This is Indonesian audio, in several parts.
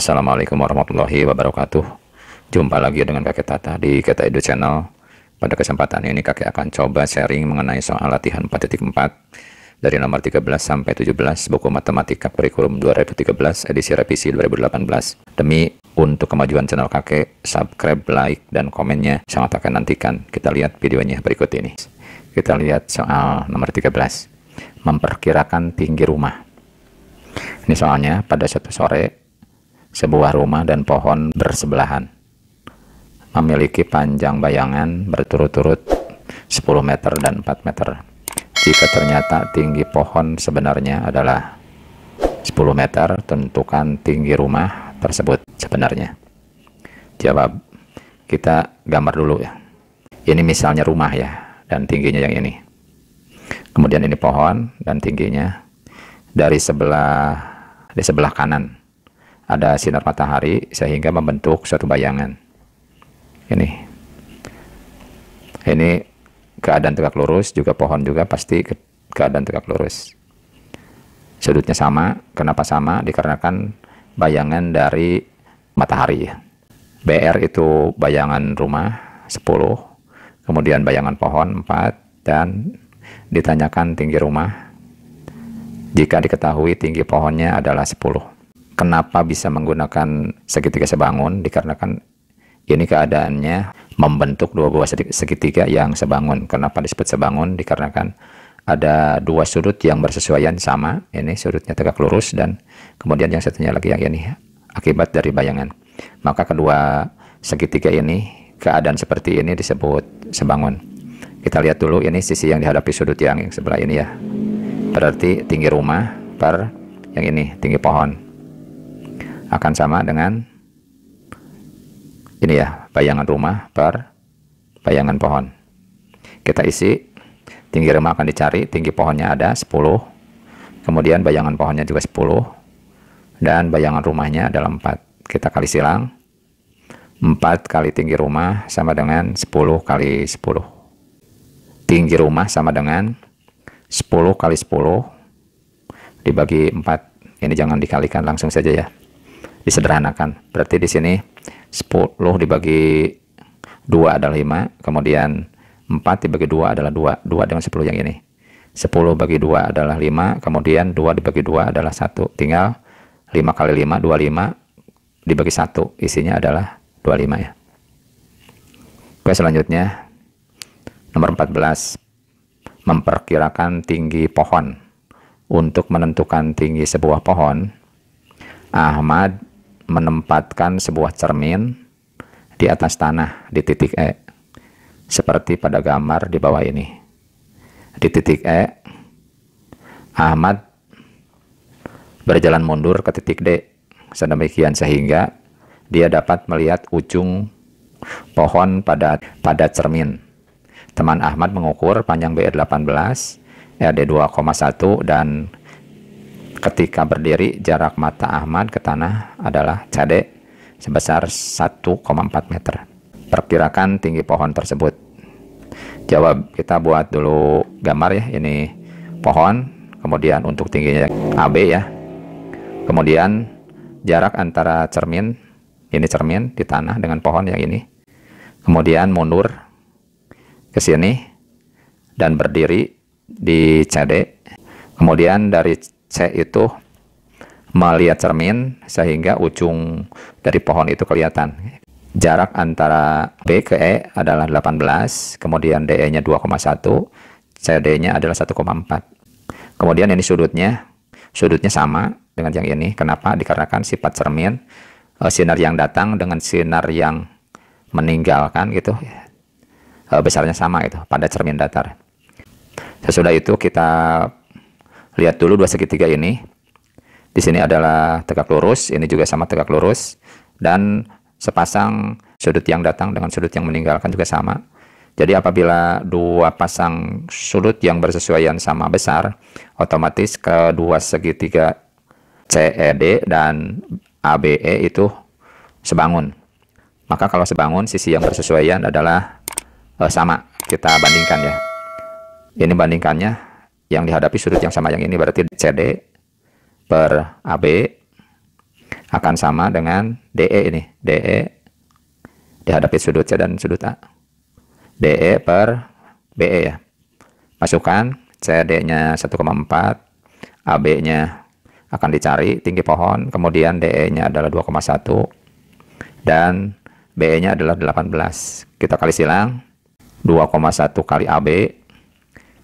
Assalamualaikum warahmatullahi wabarakatuh. Jumpa lagi dengan kakek Tata di Kita Edu Channel. Pada kesempatan ini kakek akan coba sharing mengenai soal latihan 4.4 dari nomor 13 sampai 17 buku matematika kurikulum 2013 edisi revisi 2018. Demi untuk kemajuan channel kakek, subscribe, like, dan komennya sangat akan nantikan. Kita lihat videonya berikut ini. Kita lihat soal nomor 13, memperkirakan tinggi rumah. Ini soalnya pada suatu sore, sebuah rumah dan pohon bersebelahan, memiliki panjang bayangan berturut-turut 10 meter dan 4 meter. Jika ternyata tinggi pohon sebenarnya adalah 10 meter, tentukan tinggi rumah tersebut sebenarnya. Jawab, kita gambar dulu ya. Ini misalnya rumah ya, dan tingginya yang ini. Kemudian ini pohon dan tingginya di sebelah kanan ada sinar matahari sehingga membentuk suatu bayangan. Ini keadaan tegak lurus, juga pohon juga pasti keadaan tegak lurus. Sudutnya sama. Kenapa sama? Dikarenakan bayangan dari matahari. BR itu bayangan rumah 10, kemudian bayangan pohon 4, dan ditanyakan tinggi rumah. Jika diketahui tinggi pohonnya adalah 10. Kenapa bisa menggunakan segitiga sebangun? Dikarenakan ini keadaannya membentuk dua buah segitiga yang sebangun. Kenapa disebut sebangun? Dikarenakan ada dua sudut yang bersesuaian sama. Ini sudutnya tegak lurus, dan kemudian yang satunya lagi yang ini akibat dari bayangan. Maka kedua segitiga ini, keadaan seperti ini disebut sebangun. Kita lihat dulu, ini sisi yang dihadapi sudut yang sebelah ini ya. Berarti tinggi rumah per yang ini, tinggi pohon, akan sama dengan ini ya, bayangan rumah per bayangan pohon. Kita isi, tinggi rumah akan dicari, tinggi pohonnya ada 10, kemudian bayangan pohonnya juga 10, dan bayangan rumahnya adalah 4. Kita kali silang, 4 kali tinggi rumah sama dengan 10 kali 10. Tinggi rumah sama dengan 10 kali 10 dibagi 4. Ini jangan dikalikan, langsung saja ya, disederhanakan. Berarti di sini 10 dibagi 2 adalah 5, kemudian 4 dibagi 2 adalah 2 dengan 10 yang ini. 10 bagi 2 adalah 5, kemudian 2 dibagi 2 adalah 1. Tinggal 5 kali 5, 25 dibagi 1, isinya adalah 25 ya. Oke, selanjutnya nomor 14, memperkirakan tinggi pohon. Untuk menentukan tinggi sebuah pohon, Ahmad menempatkan sebuah cermin di atas tanah di titik E, seperti pada gambar di bawah ini. Di titik E, Ahmad berjalan mundur ke titik D, sedemikian sehingga dia dapat melihat ujung pohon pada cermin. Teman Ahmad mengukur panjang BR 18, RD 2,1, dan ketika berdiri, jarak mata Ahmad ke tanah adalah CD sebesar 1,4 meter. Perkirakan tinggi pohon tersebut. Jawab, kita buat dulu gambar ya. Ini pohon, kemudian untuk tingginya AB ya. Kemudian jarak antara cermin, ini cermin di tanah dengan pohon yang ini. Kemudian mundur ke sini dan berdiri di CD. Kemudian dari C itu melihat cermin sehingga ujung dari pohon itu kelihatan. Jarak antara B ke E adalah 18, kemudian DE-nya 2,1, CD-nya adalah 1,4. Kemudian ini sudutnya sama dengan yang ini. Kenapa? Dikarenakan sifat cermin, sinar yang datang dengan sinar yang meninggalkan gitu, besarnya sama itu pada cermin datar. Sesudah itu kita lihat dulu dua segitiga ini. Di sini adalah tegak lurus, ini juga sama tegak lurus, dan sepasang sudut yang datang dengan sudut yang meninggalkan juga sama. Jadi apabila dua pasang sudut yang bersesuaian sama besar, otomatis kedua segitiga CED dan ABE itu sebangun. Maka kalau sebangun, sisi yang bersesuaian adalah sama. Kita bandingkan ya. Ini bandingkannya, yang dihadapi sudut yang sama yang ini berarti CD per AB akan sama dengan DE ini. DE dihadapi sudut C dan sudut A. DE per BE ya. Masukkan CD-nya 1,4, AB-nya akan dicari tinggi pohon, kemudian DE-nya adalah 2,1 dan BE-nya adalah 18. Kita kali silang, 2,1 kali AB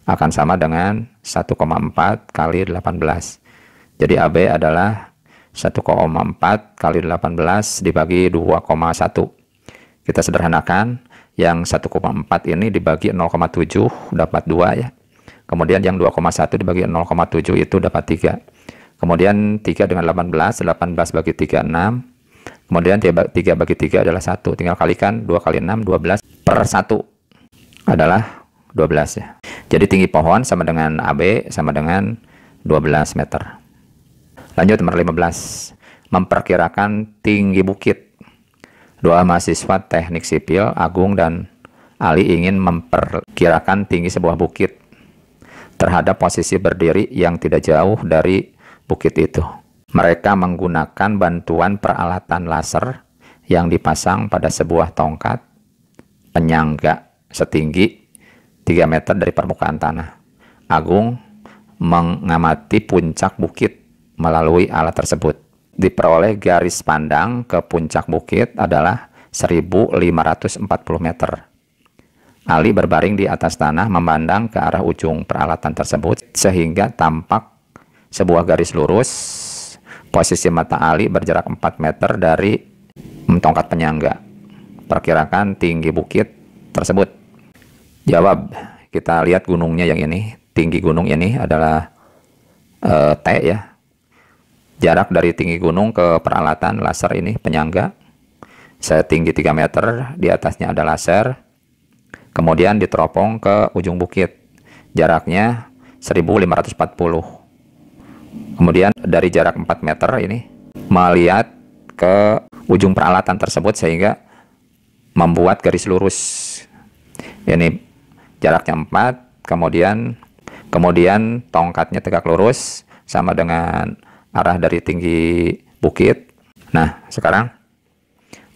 akan sama dengan 1,4 kali 18. Jadi AB adalah 1,4 kali 18 dibagi 2,1. Kita sederhanakan, yang 1,4 ini dibagi 0,7 dapat 2 ya. Kemudian yang 2,1 dibagi 0,7 itu dapat 3. Kemudian 3 dengan 18, 18 bagi 3, 6. Kemudian 3 bagi 3 adalah 1. Tinggal kalikan 2 kali 6, 12 per 1 adalah 12 ya. Jadi tinggi pohon sama dengan AB sama dengan 12 meter. Lanjut nomor 15. Memperkirakan tinggi bukit. Dua mahasiswa teknik sipil, Agung dan Ali, ingin memperkirakan tinggi sebuah bukit terhadap posisi berdiri yang tidak jauh dari bukit itu. Mereka menggunakan bantuan peralatan laser yang dipasang pada sebuah tongkat penyangga setinggi 3 meter dari permukaan tanah. Agung mengamati puncak bukit melalui alat tersebut. Diperoleh garis pandang ke puncak bukit adalah 1540 meter. Ali berbaring di atas tanah memandang ke arah ujung peralatan tersebut sehingga tampak sebuah garis lurus. Posisi mata Ali berjarak 4 meter dari tongkat penyangga. Perkirakan tinggi bukit tersebut. Jawab, kita lihat gunungnya yang ini. Tinggi gunung ini adalah T ya. Jarak dari tinggi gunung ke peralatan laser ini penyangga setinggi 3 meter, di atasnya ada laser, kemudian diteropong ke ujung bukit, jaraknya 1540. Kemudian dari jarak 4 meter ini melihat ke ujung peralatan tersebut sehingga membuat garis lurus. Ini jaraknya 4, kemudian tongkatnya tegak lurus sama dengan arah dari tinggi bukit. Nah, sekarang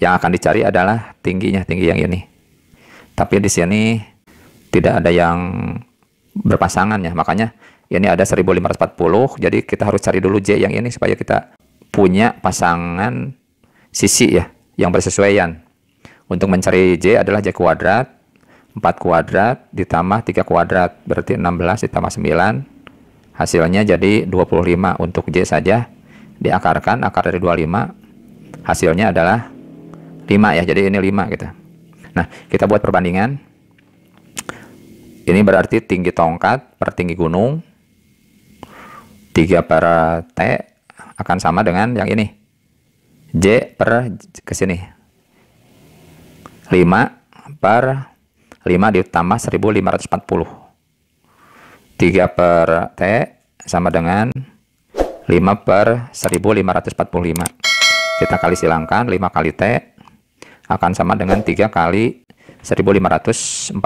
yang akan dicari adalah tingginya, tinggi yang ini. Tapi di sini tidak ada yang berpasangan ya, makanya ini ada 1540, jadi kita harus cari dulu J yang ini supaya kita punya pasangan sisi ya, yang bersesuaian. Untuk mencari J adalah J kuadrat, 4 kuadrat ditambah 3 kuadrat, berarti 16 ditambah 9. Hasilnya jadi 25. Untuk J saja diakarkan, akar dari 25 hasilnya adalah 5 ya, jadi ini 5 gitu. Nah, kita buat perbandingan. Ini berarti tinggi tongkat per tinggi gunung 3 per T akan sama dengan yang ini, J per ke sini 5 per 5 ditambah 1540. 3 per T sama dengan 5 per 1545. Kita kali silangkan, 5 kali T akan sama dengan 3 kali 1545.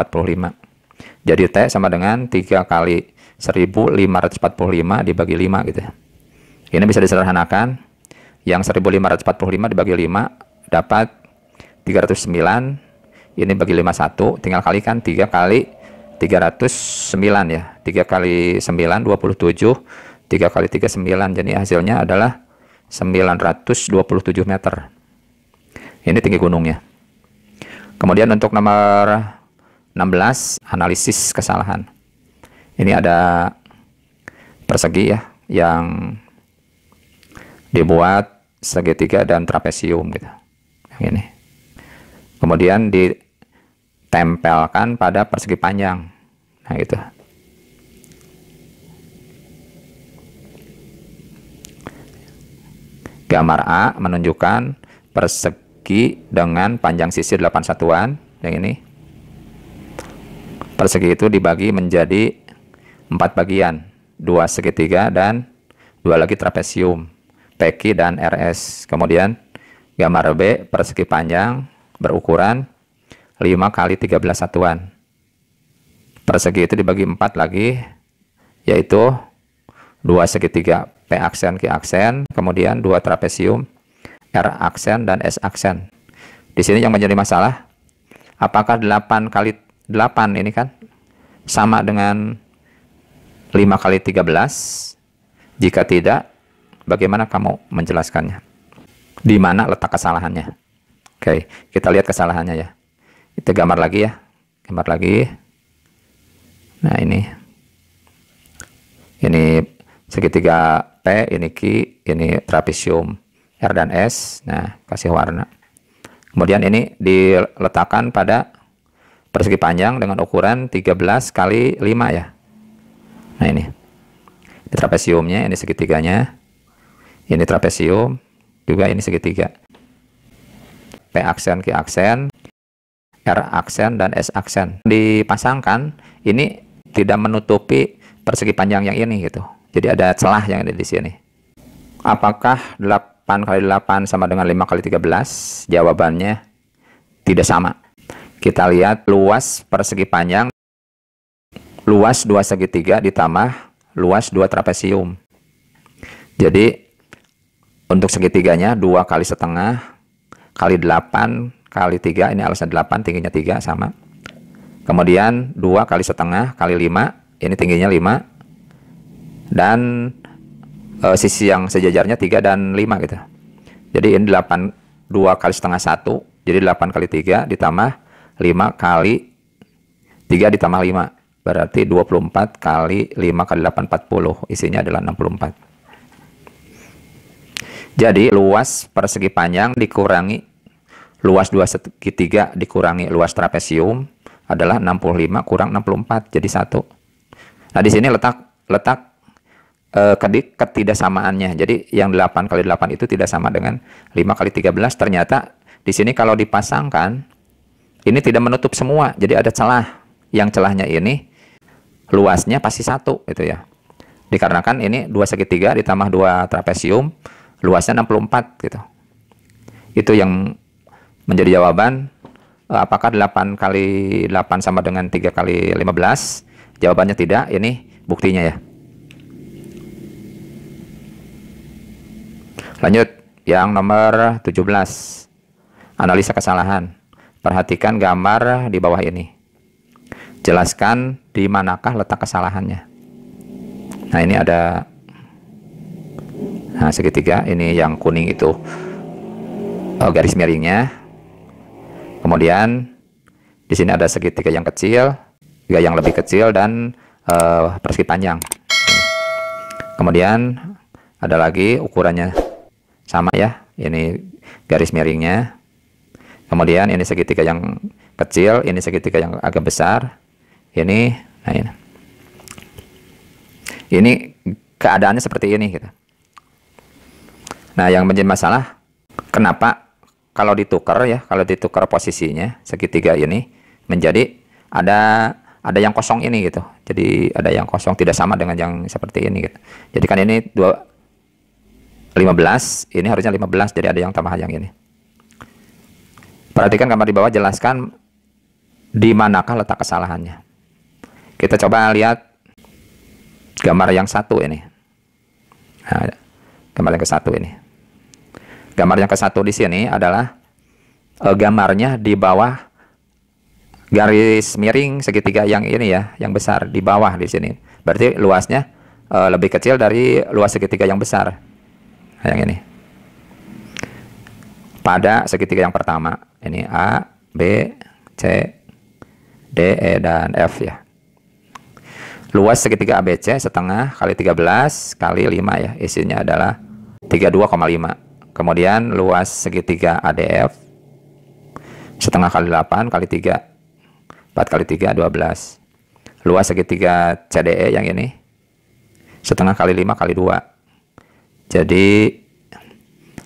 Jadi T sama dengan 3 kali 1545 dibagi 5 gitu. Ini bisa disederhanakan. Yang 1545 dibagi 5 dapat 309. Ini bagi 51, tinggal kalikan 3 kali 309 ya, 3 kali 9 27, 3 kali 3 9, jadi hasilnya adalah 927 meter. Ini tinggi gunungnya. Kemudian untuk nomor 16, analisis kesalahan. Ini ada persegi ya, yang dibuat segitiga dan trapesium gitu. Yang ini. Kemudian ditempelkan pada persegi panjang. Nah, gitu. Gambar A menunjukkan persegi dengan panjang sisi 8 satuan. Yang ini. Persegi itu dibagi menjadi 4 bagian. 2 segitiga dan 2 lagi trapesium. PQ dan RS. Kemudian gambar B, persegi panjang berukuran 5 kali 13 satuan. Persegi itu dibagi 4 lagi, yaitu 2 segitiga P aksen Q aksen, kemudian 2 trapesium R aksen dan S aksen. Di sini yang menjadi masalah, apakah 8 kali 8 ini kan sama dengan 5 kali 13? Jika tidak, bagaimana kamu menjelaskannya? Di mana letak kesalahannya? Oke, kita lihat kesalahannya ya. Kita gambar lagi ya. Gambar lagi. Nah, ini segitiga P, ini Q, ini trapesium R dan S. Nah, kasih warna. Kemudian ini diletakkan pada persegi panjang dengan ukuran 13 kali 5 ya. Nah, ini trapesiumnya, ini segitiganya. Ini trapesium, juga ini segitiga. P aksen, Q aksen, R aksen, dan S aksen. Dipasangkan, ini tidak menutupi persegi panjang yang ini gitu. Jadi ada celah yang ada di sini. Apakah 8 kali 8 sama dengan 5 kali 13? Jawabannya tidak sama. Kita lihat luas persegi panjang, luas 2 segitiga ditambah luas 2 trapesium. Jadi untuk segitiganya 2 kali setengah kali 8 kali 3, ini alasnya 8, tingginya 3 sama. Kemudian 2 kali setengah kali 5, ini tingginya 5. Dan sisi yang sejajarnya 3 dan 5 gitu. Jadi ini 2 kali setengah 1, jadi 8 kali 3 ditambah 5 kali 3 ditambah 5. Berarti 24 kali 5 kali 8, 40. Isinya adalah 64. Jadi luas persegi panjang dikurangi luas 2 segitiga dikurangi luas trapesium adalah 65 kurang 64, jadi 1. Nah, di sini letak ketidaksamaannya. Jadi yang 8 kali 8 itu tidak sama dengan 5 kali 13. Ternyata di sini kalau dipasangkan ini tidak menutup semua. Jadi ada celah. Yang celahnya ini luasnya pasti 1 gitu ya. Dikarenakan ini 2 segitiga ditambah 2 trapesium, luasnya 64 gitu. Itu yang menjadi jawaban. Apakah 8 kali 8 sama dengan 3 kali 15? Jawabannya tidak. Ini buktinya ya. Lanjut, yang nomor 17. Analisa kesalahan. Perhatikan gambar di bawah ini. Jelaskan di manakah letak kesalahannya. Nah, ini ada segitiga. Ini yang kuning itu garis miringnya. Kemudian di sini ada segitiga yang kecil, juga yang lebih kecil, dan persegi panjang. Kemudian ada lagi ukurannya sama ya, ini garis miringnya. Kemudian ini segitiga yang kecil, ini segitiga yang agak besar. Ini, nah ini keadaannya seperti ini gitu. Nah, yang menjadi masalah, kenapa kalau ditukar ya, kalau ditukar posisinya segitiga ini menjadi ada yang kosong ini gitu. Jadi ada yang kosong, tidak sama dengan yang seperti ini gitu. Jadi kan ini 15, ini harusnya 15, jadi ada yang tambahan yang ini. Perhatikan gambar di bawah, jelaskan di manakah letak kesalahannya. Kita coba lihat gambar yang satu ini. Nah, gambar yang ke satu ini. Gambar yang ke satu di sini adalah gambarnya di bawah garis miring segitiga yang ini ya, yang besar di bawah di sini. Berarti luasnya lebih kecil dari luas segitiga yang besar. Nah, yang ini. Pada segitiga yang pertama, ini A, B, C, D, E, dan F ya. Luas segitiga ABC setengah kali 13 kali 5 ya. Isinya adalah 32,5. Kemudian luas segitiga ADF setengah kali 8 kali 3. 4 kali 3, 12. Luas segitiga CDE yang ini setengah kali 5 kali 2. Jadi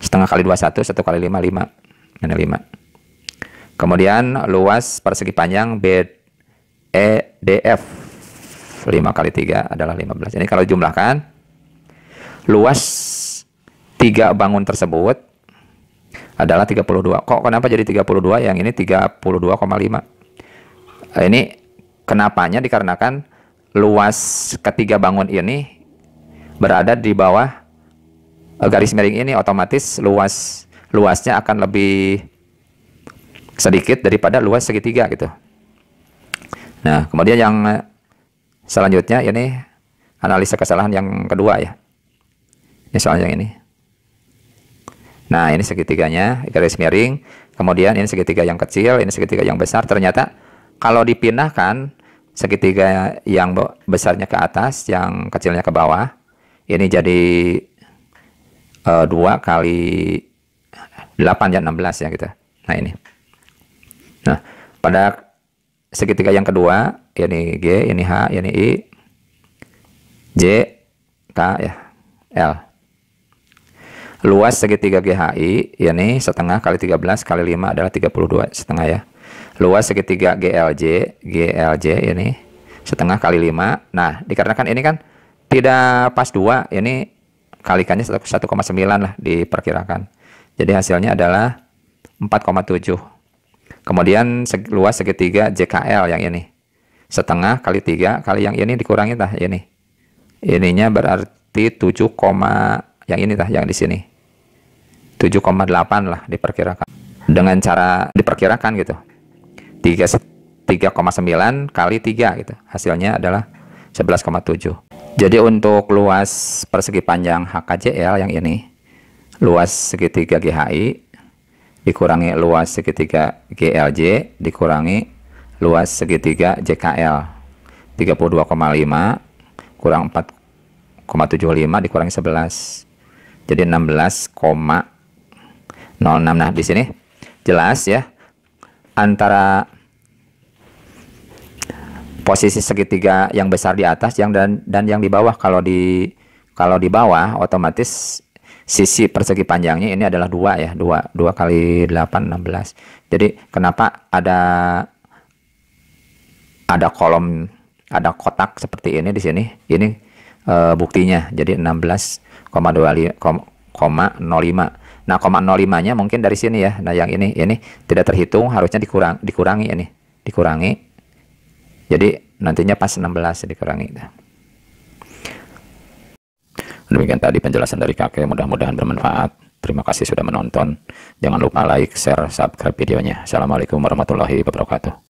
setengah kali 21, 1 kali 5, 5. Ini 5. Kemudian luas persegi panjang BEDF 5 kali 3 adalah 15. Ini kalau dijumlahkan, luas 3 bangun tersebut adalah 32. Kok kenapa jadi 32? Yang ini 32,5. Ini kenapanya dikarenakan luas ketiga bangun ini berada di bawah garis miring ini, otomatis luas luasnya akan lebih sedikit daripada luas segitiga gitu. Nah, kemudian yang selanjutnya ini analisa kesalahan yang kedua ya. Ini soal yang ini. Nah, ini segitiganya, garis miring. Kemudian ini segitiga yang kecil, ini segitiga yang besar. Ternyata kalau dipindahkan segitiga yang besarnya ke atas, yang kecilnya ke bawah, ini jadi 2 kali 8 ya 16 ya gitu. Nah ini. Nah pada segitiga yang kedua, ini G, ini H, ini I, J, K ya, L. Luas segitiga GHI ini setengah kali 13 kali 5 adalah 32 setengah ya. Luas segitiga GLJ ini setengah kali 5. Nah dikarenakan ini kan tidak pas 2, ini kalikannya 1,9 lah diperkirakan. Jadi hasilnya adalah 4,7. Kemudian luas segitiga JKL yang ini setengah kali 3 kali yang ini dikurangi tah ini. Ininya berarti 7, yang ini tah yang di sini. 7,8 lah diperkirakan. Dengan cara diperkirakan gitu. 3,9 kali 3 gitu. Hasilnya adalah 11,7. Jadi untuk luas persegi panjang HKJL yang ini, luas segitiga GHI dikurangi luas segitiga GLJ dikurangi luas segitiga JKL, 32,5 kurang 4,75 dikurangi 11. Jadi 16,06. Nah, di sini jelas ya antara posisi segitiga yang besar di atas dan yang di bawah. Kalau di bawah otomatis sisi persegi panjangnya ini adalah 2 ya, 2 kali 8 16. Jadi kenapa ada kolom, ada kotak seperti ini di sini? Ini buktinya. Jadi 16,05. Nah, 0,05-nya mungkin dari sini ya. Nah, yang ini tidak terhitung, harusnya dikurangi ini. Dikurangi. Jadi nantinya pas 16 dikurangi. Demikian tadi penjelasan dari kakek, mudah-mudahan bermanfaat. Terima kasih sudah menonton. Jangan lupa like, share, subscribe videonya. Assalamualaikum warahmatullahi wabarakatuh.